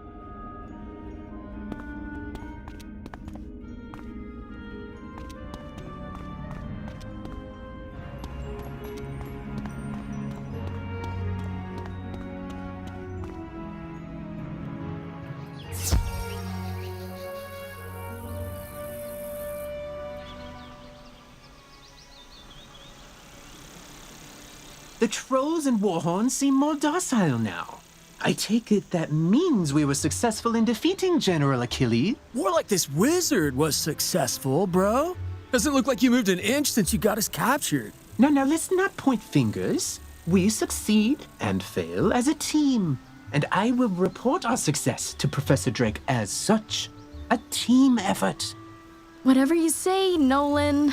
The trolls and warhorns seem more docile now. I take it that means we were successful in defeating General Achilles. More like this wizard was successful, bro. Doesn't look like you moved an inch since you got us captured. Now, let's not point fingers. We succeed and fail as a team. And I will report our success to Professor Drake as such. A team effort. Whatever you say, Nolan.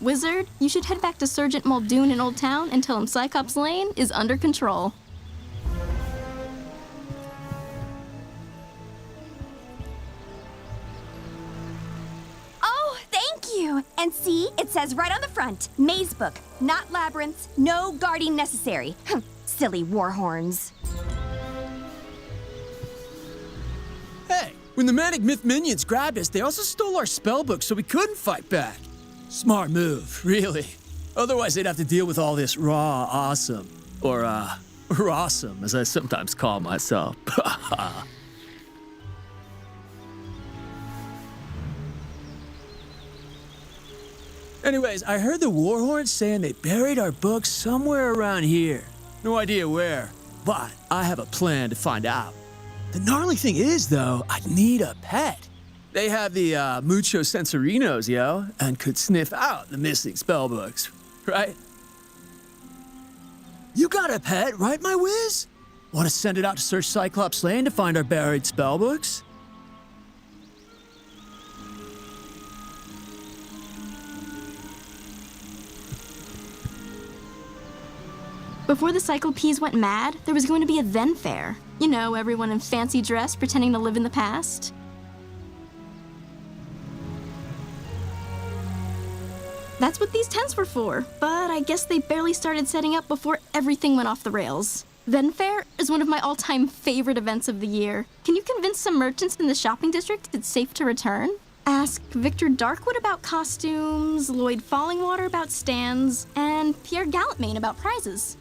Wizard, you should head back to Sergeant Muldoon in Old Town and tell him Cyclops Lane is under control. Oh, thank you! And see, it says right on the front, Maze Book, not labyrinths, no guarding necessary. Silly warhorns. Hey, when the Manic Myth minions grabbed us, they also stole our spellbook so we couldn't fight back. Smart move, really. Otherwise, they'd have to deal with all this raw awesome. Or, rawsome, as I sometimes call myself. Anyways, I heard the warhorns saying they buried our books somewhere around here. No idea where, but I have a plan to find out. The gnarly thing is, though, I'd need a pet. They have the Mucho Sensorinos, yo, and could sniff out the missing spellbooks, right? You got a pet, right, my whiz? Want to send it out to search Cyclops Lane to find our buried spellbooks? Before the Cyclopes went mad, there was going to be a Then Fair. You know, everyone in fancy dress pretending to live in the past. That's what these tents were for, but I guess they barely started setting up before everything went off the rails. Then Fair is one of my all-time favorite events of the year. Can you convince some merchants in the shopping district it's safe to return? Ask Victor Darkwood about costumes, Lloyd Fallingwater about stands, and Pierre Gallantmain about prizes.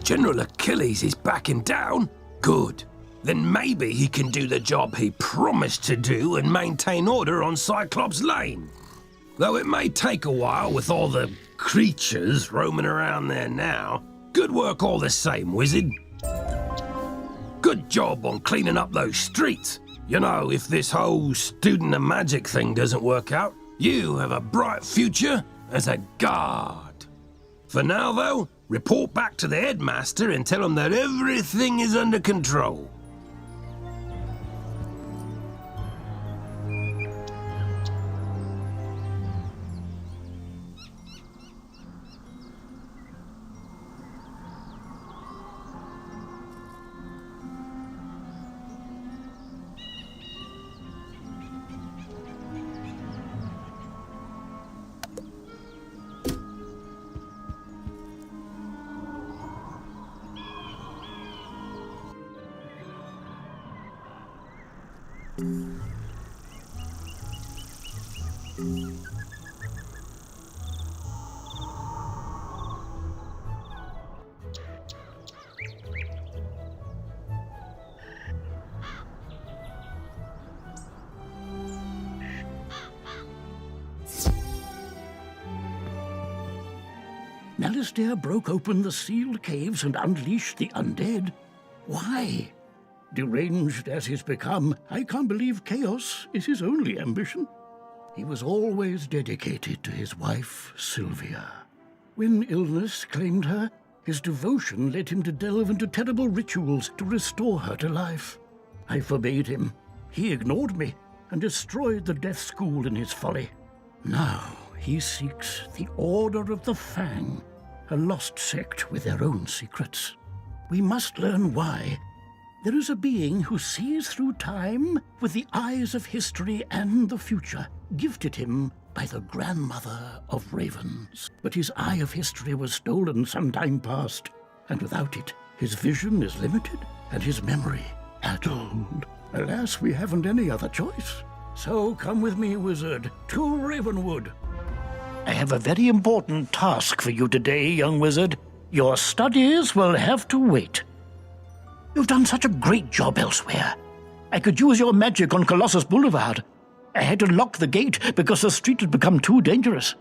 General Achilles is backing down? Good. then maybe he can do the job he promised to do and maintain order on Cyclops Lane. Though it may take a while with all the creatures roaming around there now. Good work all the same, Wizard. Good job on cleaning up those streets. You know, if this whole student of magic thing doesn't work out, you have a bright future as a guard. For now, though, report back to the headmaster and tell him that everything is under control. Malistaire broke open the sealed caves and unleashed the undead. Why? Deranged as he's become, I can't believe chaos is his only ambition. He was always dedicated to his wife, Sylvia. When illness claimed her, his devotion led him to delve into terrible rituals to restore her to life. I forbade him. He ignored me and destroyed the Death School in his folly. Now he seeks the Order of the Fang, a lost sect with their own secrets. We must learn why. There is a being who sees through time with the eyes of history and the future, gifted him by the grandmother of ravens. But his eye of history was stolen some time past, and without it, his vision is limited and his memory addled. Alas, we haven't any other choice. So come with me, wizard, to Ravenwood. I have a very important task for you today, young wizard. Your studies will have to wait. You've done such a great job elsewhere. I could use your magic on Colossus Boulevard. I had to lock the gate because the street had become too dangerous.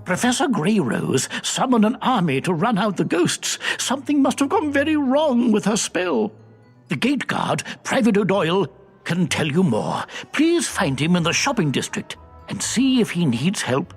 Professor Greyrose summoned an army to run out the ghosts. Something must have gone very wrong with her spell. The gate guard, Private O'Doyle, can tell you more. Please find him in the shopping district and see if he needs help.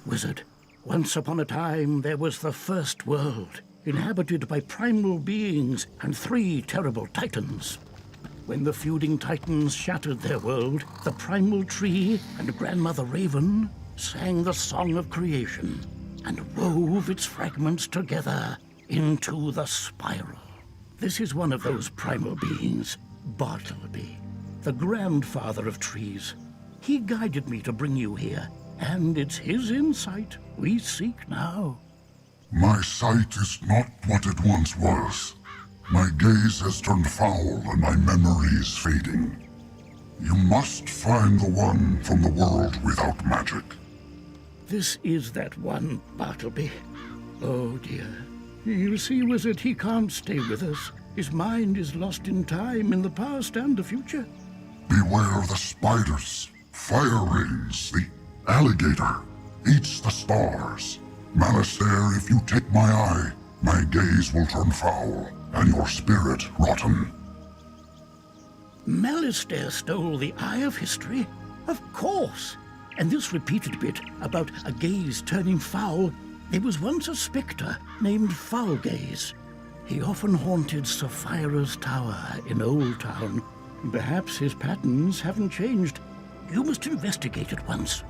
Wizard, once upon a time there was the first world, inhabited by primal beings and 3 terrible titans. When the feuding titans shattered their world, the primal tree and Grandmother Raven sang the song of creation and wove its fragments together into the spiral. This is one of those primal beings, Bartleby, the grandfather of trees. He guided me to bring you here, and it's his insight we seek now. My sight is not what it once was. My gaze has turned foul and my memory is fading. You must find the one from the world without magic. This is that one, Bartleby. Oh dear. You see, wizard, he can't stay with us. His mind is lost in time, in the past and the future. Beware the spiders, fire rains, the alligator eats the stars. Malistaire, if you take my eye, my gaze will turn foul, and your spirit rotten. Malistaire stole the Eye of History? Of course! And this repeated bit about a gaze turning foul, there was once a spectre named Foulgaze. He often haunted Sapphira's Tower in Old Town. Perhaps his patterns haven't changed. You must investigate it once.